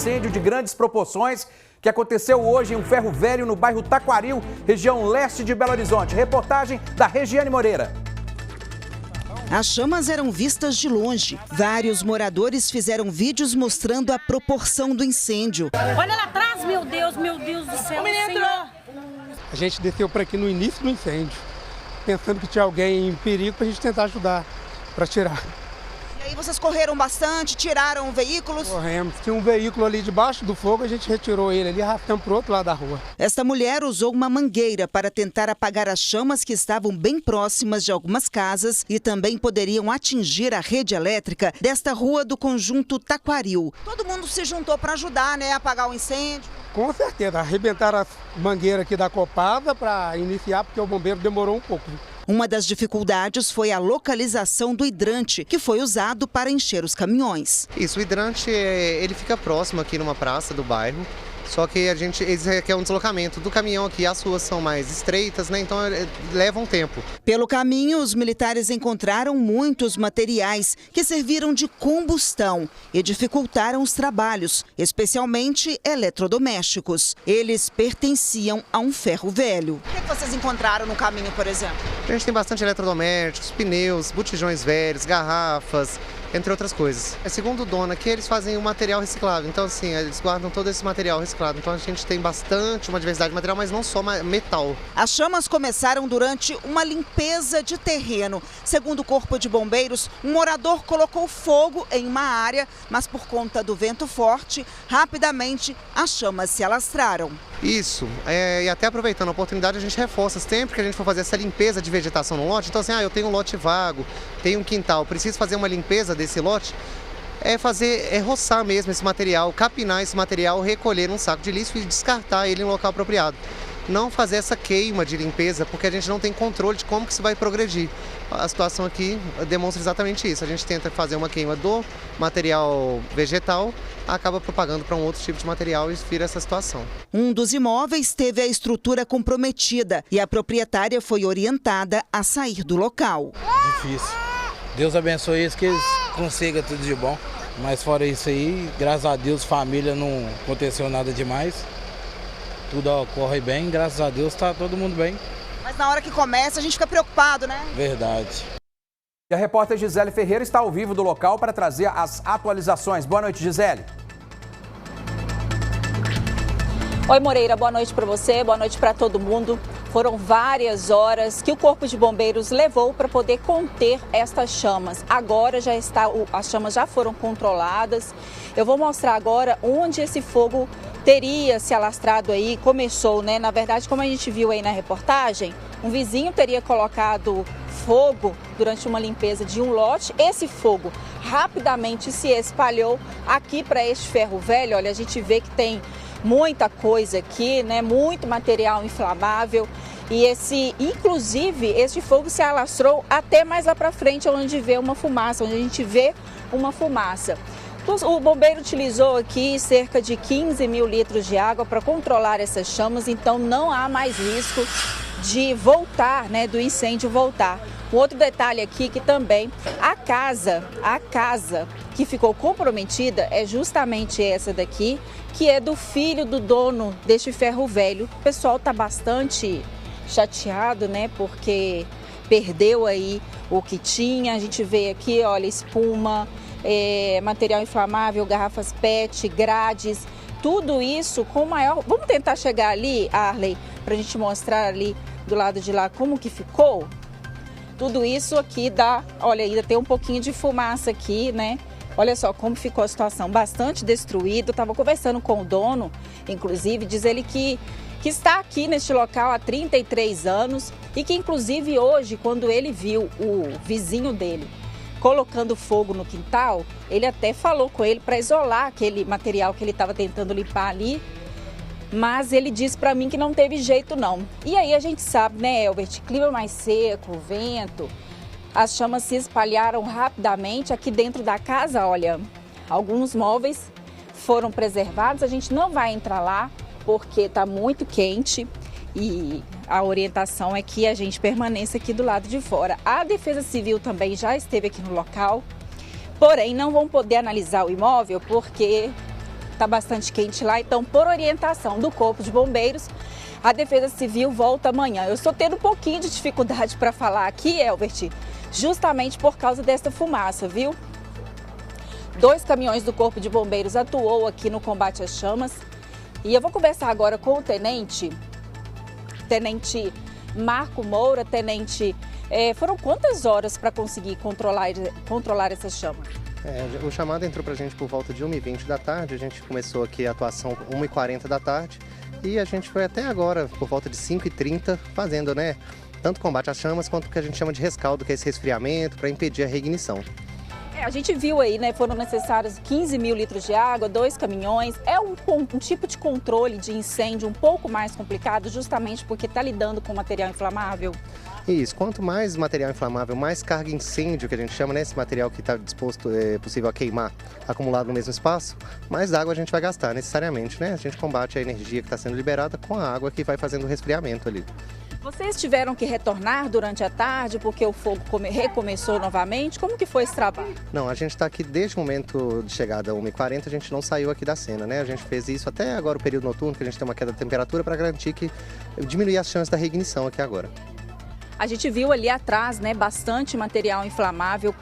incêndio de grandes proporções que aconteceu hoje em um ferro velho no bairro Taquaril, região leste de Belo Horizonte. Reportagem da Regiane Moreira. As chamas eram vistas de longe. Vários moradores fizeram vídeos mostrando a proporção do incêndio. Olha lá atrás, meu Deus do céu, Senhor. A gente desceu por aqui no início do incêndio, pensando que tinha alguém em perigo para a gente tentar ajudar para tirar. E aí vocês correram bastante, tiraram veículos? Corremos. Tinha um veículo ali debaixo do fogo, a gente retirou ele ali, arrastamos para o outro lado da rua. Esta mulher usou uma mangueira para tentar apagar as chamas que estavam bem próximas de algumas casas e também poderiam atingir a rede elétrica desta rua do conjunto Taquaril. Todo mundo se juntou para ajudar, né, a apagar o incêndio? Com certeza, arrebentaram a mangueira aqui da Copasa para iniciar, porque o bombeiro demorou um pouco. Uma das dificuldades foi a localização do hidrante, que foi usado para encher os caminhões. Isso, o hidrante ele fica próximo aqui numa praça do bairro, só que eles requer um deslocamento do caminhão aqui, as ruas são mais estreitas, né? Então leva um tempo. Pelo caminho, os militares encontraram muitos materiais que serviram de combustão e dificultaram os trabalhos, especialmente eletrodomésticos. Eles pertenciam a um ferro velho. O que vocês encontraram no caminho, por exemplo? A gente tem bastante eletrodomésticos, pneus, botijões velhos, garrafas, entre outras coisas. Segundo o dono aqui, eles fazem o material reciclável, então assim, eles guardam todo esse material reciclado. Então a gente tem bastante, uma diversidade de material, mas não só metal. As chamas começaram durante uma limpeza de terreno. Segundo o Corpo de Bombeiros, um morador colocou fogo em uma área, mas por conta do vento forte, rapidamente as chamas se alastraram. Isso, e até aproveitando a oportunidade, a gente reforça sempre que a gente for fazer essa limpeza de vegetação no lote. Então assim, eu tenho um lote vago, tenho um quintal, preciso fazer uma limpeza desse lote, roçar mesmo esse material, capinar esse material, recolher um saco de lixo e descartar ele em um local apropriado. Não fazer essa queima de limpeza, porque a gente não tem controle de como que isso vai progredir. A situação aqui demonstra exatamente isso. A gente tenta fazer uma queima do material vegetal, acaba propagando para um outro tipo de material e vira essa situação. Um dos imóveis teve a estrutura comprometida e a proprietária foi orientada a sair do local. Difícil. Deus abençoe eles, que eles consigam tudo de bom. Mas fora isso aí, graças a Deus, família, não aconteceu nada demais. Tudo ocorre bem, graças a Deus, está todo mundo bem. Mas na hora que começa, a gente fica preocupado, né? Verdade. E a repórter Gisele Ferreira está ao vivo do local para trazer as atualizações. Boa noite, Gisele. Oi, Moreira, boa noite para você, boa noite para todo mundo. Foram várias horas que o Corpo de Bombeiros levou para poder conter estas chamas. Agora as chamas já foram controladas. Eu vou mostrar agora onde esse fogo teria se alastrado aí, começou, né? Na verdade, como a gente viu aí na reportagem, um vizinho teria colocado fogo durante uma limpeza de um lote. Esse fogo rapidamente se espalhou aqui para este ferro velho. Olha, a gente vê que tem muita coisa aqui, né? Muito material inflamável. E inclusive, este fogo se alastrou até mais lá para frente, onde a gente vê uma fumaça. O bombeiro utilizou aqui cerca de 15 mil litros de água para controlar essas chamas, então não há mais risco de voltar, né, do incêndio voltar. Um outro detalhe aqui que também a casa que ficou comprometida é justamente essa daqui, que é do filho do dono deste ferro velho. O pessoal está bastante chateado, né, porque perdeu aí o que tinha. A gente vê aqui, olha, espuma, material inflamável, garrafas PET, grades, tudo isso com maior... Vamos tentar chegar ali, Arley, para a gente mostrar ali do lado de lá como que ficou. Tudo isso aqui dá, olha, ainda tem um pouquinho de fumaça aqui, né? Olha só como ficou a situação, bastante destruído. Eu estava conversando com o dono, inclusive, diz ele que está aqui neste local há 33 anos e que, inclusive, hoje, quando ele viu o vizinho dele colocando fogo no quintal, ele até falou com ele para isolar aquele material que ele estava tentando limpar ali, mas ele disse para mim que não teve jeito não. E aí a gente sabe, né, Elbert, clima mais seco, vento, as chamas se espalharam rapidamente aqui dentro da casa. Olha, alguns móveis foram preservados, a gente não vai entrar lá porque está muito quente e a orientação é que a gente permaneça aqui do lado de fora. A Defesa Civil também já esteve aqui no local, porém não vão poder analisar o imóvel porque Está bastante quente lá, então por orientação do Corpo de Bombeiros, a Defesa Civil volta amanhã. Eu estou tendo um pouquinho de dificuldade para falar aqui, Elbert, justamente por causa dessa fumaça, viu? 2 caminhões do Corpo de Bombeiros atuou aqui no combate às chamas. E eu vou conversar agora com o Tenente Marco Moura. Tenente, foram quantas horas para conseguir controlar essa chama? O chamado entrou para a gente por volta de 1h20 da tarde, a gente começou aqui a atuação 1h40 da tarde e a gente foi até agora por volta de 5h30 fazendo, né, tanto combate às chamas quanto o que a gente chama de rescaldo, que é esse resfriamento para impedir a reignição. A gente viu aí, né, foram necessários 15 mil litros de água, 2 caminhões. É um tipo de controle de incêndio um pouco mais complicado, justamente porque está lidando com material inflamável? Isso, quanto mais material inflamável, mais carga incêndio, que a gente chama, né, esse material que está disposto, possível a queimar, acumulado no mesmo espaço, mais água a gente vai gastar necessariamente, né? A gente combate a energia que está sendo liberada com a água que vai fazendo o resfriamento ali. Vocês tiveram que retornar durante a tarde porque o fogo recomeçou novamente? Como que foi esse trabalho? Não, a gente está aqui desde o momento de chegada a 1h40, a gente não saiu aqui da cena, né? A gente fez isso até agora o período noturno, que a gente tem uma queda de temperatura para garantir que diminuir as chances da reignição aqui agora. A gente viu ali atrás, né, bastante material inflamável.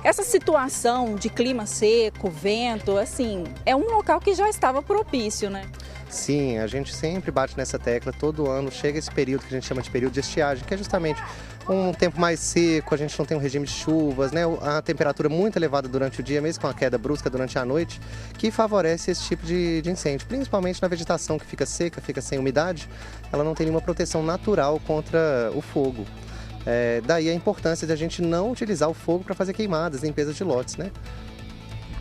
Essa situação de clima seco, vento, assim, é um local que já estava propício, né? Sim, a gente sempre bate nessa tecla, todo ano chega esse período que a gente chama de período de estiagem, que é justamente um tempo mais seco, a gente não tem um regime de chuvas, né? A temperatura muito elevada durante o dia, mesmo com a queda brusca durante a noite, que favorece esse tipo de incêndio, principalmente na vegetação que fica seca, fica sem umidade, ela não tem nenhuma proteção natural contra o fogo. Daí a importância de a gente não utilizar o fogo para fazer queimadas, limpeza de lotes, né?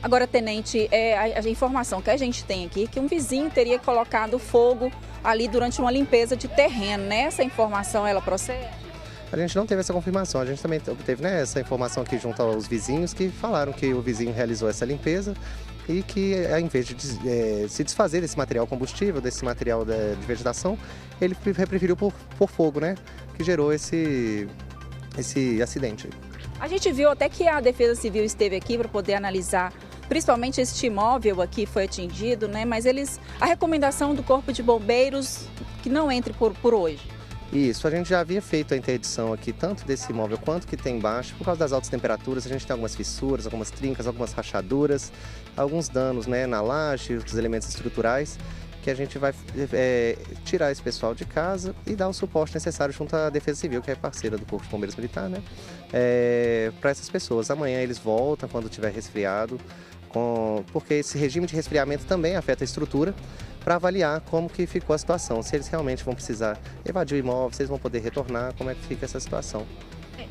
Agora, Tenente, a informação que a gente tem aqui é que um vizinho teria colocado fogo ali durante uma limpeza de terreno, né? Essa informação, ela procede? A gente não teve essa confirmação, a gente também obteve, né, essa informação aqui junto aos vizinhos que falaram que o vizinho realizou essa limpeza e que, ao invés de se desfazer desse material combustível, desse material de vegetação, ele preferiu por fogo, né, que gerou esse acidente. A gente viu até que a Defesa Civil esteve aqui para poder analisar, principalmente este imóvel aqui foi atingido, né? Mas a recomendação do Corpo de Bombeiros que não entre por hoje. Isso, a gente já havia feito a interdição aqui, tanto desse imóvel quanto que tem embaixo, por causa das altas temperaturas, a gente tem algumas fissuras, algumas trincas, algumas rachaduras, alguns danos, né, na laje, os elementos estruturais, que a gente vai tirar esse pessoal de casa e dar o suporte necessário junto à Defesa Civil, que é parceira do Corpo de Bombeiros Militar, né, para essas pessoas. Amanhã eles voltam quando tiver resfriado, porque esse regime de resfriamento também afeta a estrutura, para avaliar como que ficou a situação, se eles realmente vão precisar evadir o imóvel, se eles vão poder retornar, como é que fica essa situação.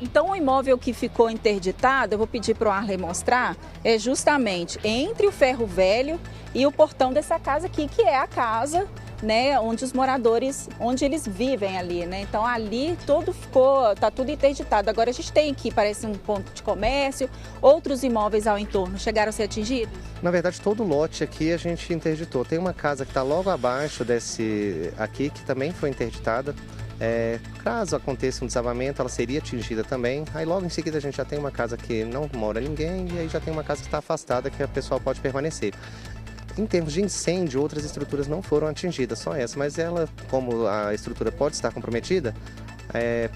Então o imóvel que ficou interditado, eu vou pedir para o Arley mostrar, é justamente entre o ferro velho e o portão dessa casa aqui, que é a casa, né, onde os moradores, onde eles vivem ali, né? Então ali tá tudo interditado. Agora a gente tem aqui, parece um ponto de comércio, outros imóveis ao entorno chegaram a ser atingidos? Na verdade, todo o lote aqui a gente interditou. Tem uma casa que está logo abaixo desse aqui, que também foi interditada. Caso aconteça um desabamento, ela seria atingida também. Aí logo em seguida a gente já tem uma casa que não mora ninguém e aí já tem uma casa que está afastada que a pessoa pode permanecer. Em termos de incêndio, outras estruturas não foram atingidas, só essa, mas ela, como a estrutura pode estar comprometida,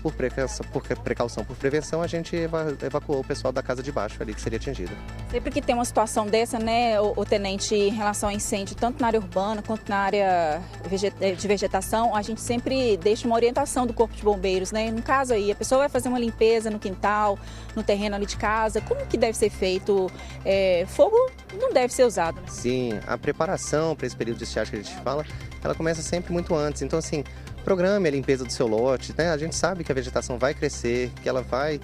por precaução, por prevenção, a gente evacuou o pessoal da casa de baixo ali, que seria atingido. Sempre que tem uma situação dessa, né, o Tenente, em relação a incêndio, tanto na área urbana quanto na área de vegetação, a gente sempre deixa uma orientação do Corpo de Bombeiros, né? No caso aí, a pessoa vai fazer uma limpeza no quintal, no terreno ali de casa, como que deve ser feito? Fogo não deve ser usado, né? Sim, a preparação para esse período de estiagem que a gente fala, ela começa sempre muito antes, então assim, programe a limpeza do seu lote, né? A gente sabe que a vegetação vai crescer, que ela vai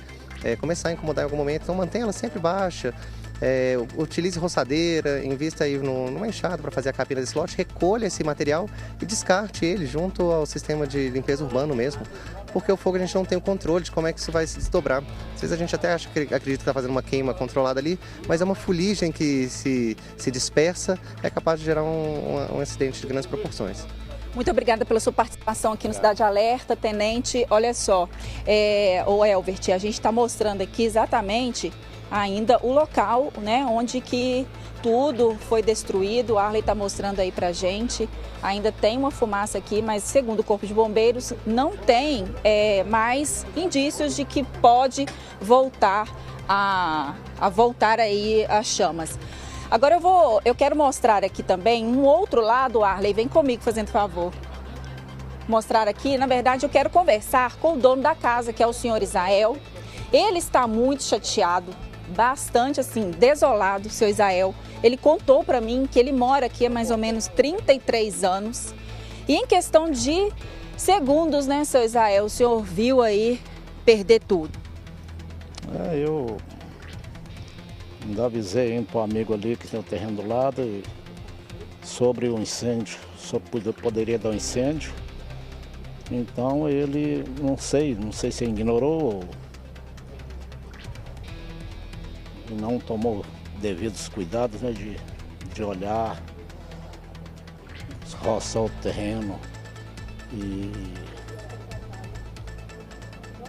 começar a incomodar em algum momento, então mantenha ela sempre baixa, utilize roçadeira, invista aí numa enxada para fazer a capina desse lote, recolha esse material e descarte ele junto ao sistema de limpeza urbano mesmo, porque o fogo a gente não tem o controle de como é que isso vai se desdobrar. Às vezes a gente até acredita que está fazendo uma queima controlada ali, mas é uma fuligem que se dispersa, é capaz de gerar um acidente de grandes proporções. Muito obrigada pela sua participação aqui no Cidade Alerta, Tenente. Olha só, o Elbert, a gente está mostrando aqui exatamente ainda o local, né, onde que tudo foi destruído. O Arley está mostrando aí pra gente. Ainda tem uma fumaça aqui, mas segundo o Corpo de Bombeiros, não tem mais indícios de que pode voltar a voltar aí as chamas. Agora eu quero mostrar aqui também um outro lado, Arley, vem comigo fazendo favor. Mostrar aqui, na verdade eu quero conversar com o dono da casa, que é o senhor Isael. Ele está muito chateado, bastante assim, desolado, o senhor Isael. Ele contou para mim que ele mora aqui há mais ou menos 33 anos. E em questão de segundos, né, senhor Isael, o senhor viu aí perder tudo. Eu ainda avisei indo para um amigo ali que tem o terreno do lado e sobre o incêndio, sobre poderia dar um incêndio. Então ele, não sei se ignorou ou não tomou devidos cuidados, né, de olhar, roçar o terreno. E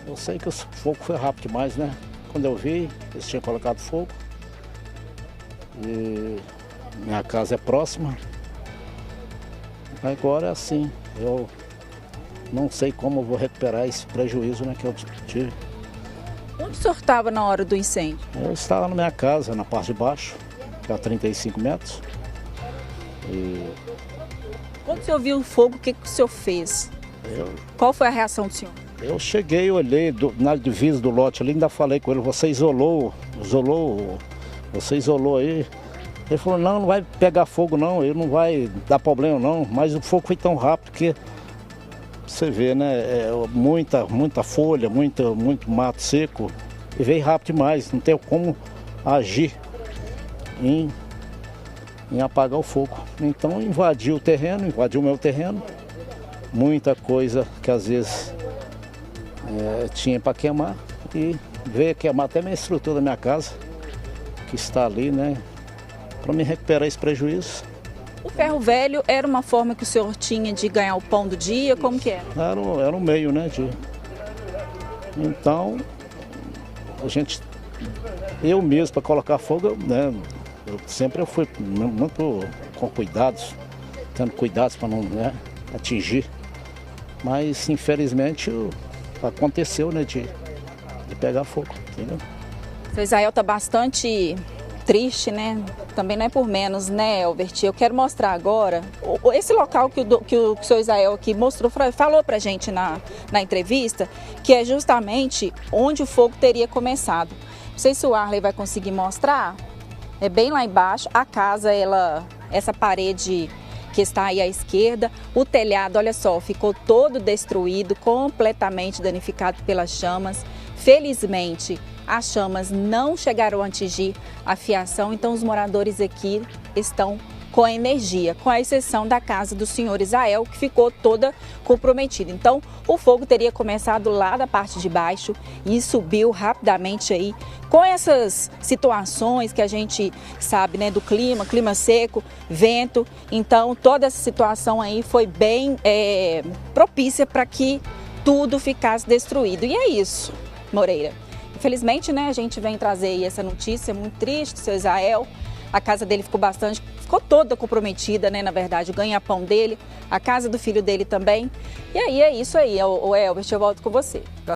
eu sei que o fogo foi rápido demais, né? Quando eu vi, eles tinham colocado fogo. E minha casa é próxima. Agora é assim, eu não sei como eu vou recuperar esse prejuízo, né, que eu tive. Onde o senhor estava na hora do incêndio? Eu estava na minha casa, na parte de baixo, que é a 35 metros. E quando o senhor viu o fogo, o que o senhor fez? Qual foi a reação do senhor? Eu cheguei, olhei na divisa do lote ali, ainda falei com ele, você isolou aí. Ele falou, não vai pegar fogo não, ele não vai dar problema não, mas o fogo foi tão rápido que você vê, né, muita folha, muito mato seco, e veio rápido demais, não tem como agir em apagar o fogo. Então invadiu o meu terreno, muita coisa que às vezes tinha para queimar e veio queimar até minha estrutura da minha casa, que está ali, né, para me recuperar esse prejuízo. O ferro velho era uma forma que o senhor tinha de ganhar o pão do dia? Como que era? Era um meio, né, Então, eu mesmo para colocar fogo, né, eu fui muito com cuidados, tendo cuidados para não, né, atingir. Mas, infelizmente, aconteceu, né, de pegar fogo, entendeu? O senhor Isael está bastante triste, né? Também não é por menos, né, Elbert? Eu quero mostrar agora esse local que o senhor Isael aqui mostrou, falou pra gente na entrevista, que é justamente onde o fogo teria começado. Não sei se o Arley vai conseguir mostrar. É bem lá embaixo. A casa, essa parede que está aí à esquerda, o telhado, olha só, ficou todo destruído, completamente danificado pelas chamas. Felizmente, as chamas não chegaram a atingir a fiação, então os moradores aqui estão com energia, com a exceção da casa do senhor Isael, que ficou toda comprometida. Então, o fogo teria começado lá da parte de baixo e subiu rapidamente aí, com essas situações que a gente sabe, né, do clima seco, vento. Então, toda essa situação aí foi bem propícia para que tudo ficasse destruído. E é isso, Moreira. Infelizmente, né, a gente vem trazer aí essa notícia muito triste, seu Isael. A casa dele ficou toda comprometida, né, na verdade, o ganha-pão dele, a casa do filho dele também. E aí é isso aí, o Elbert, eu volto com você.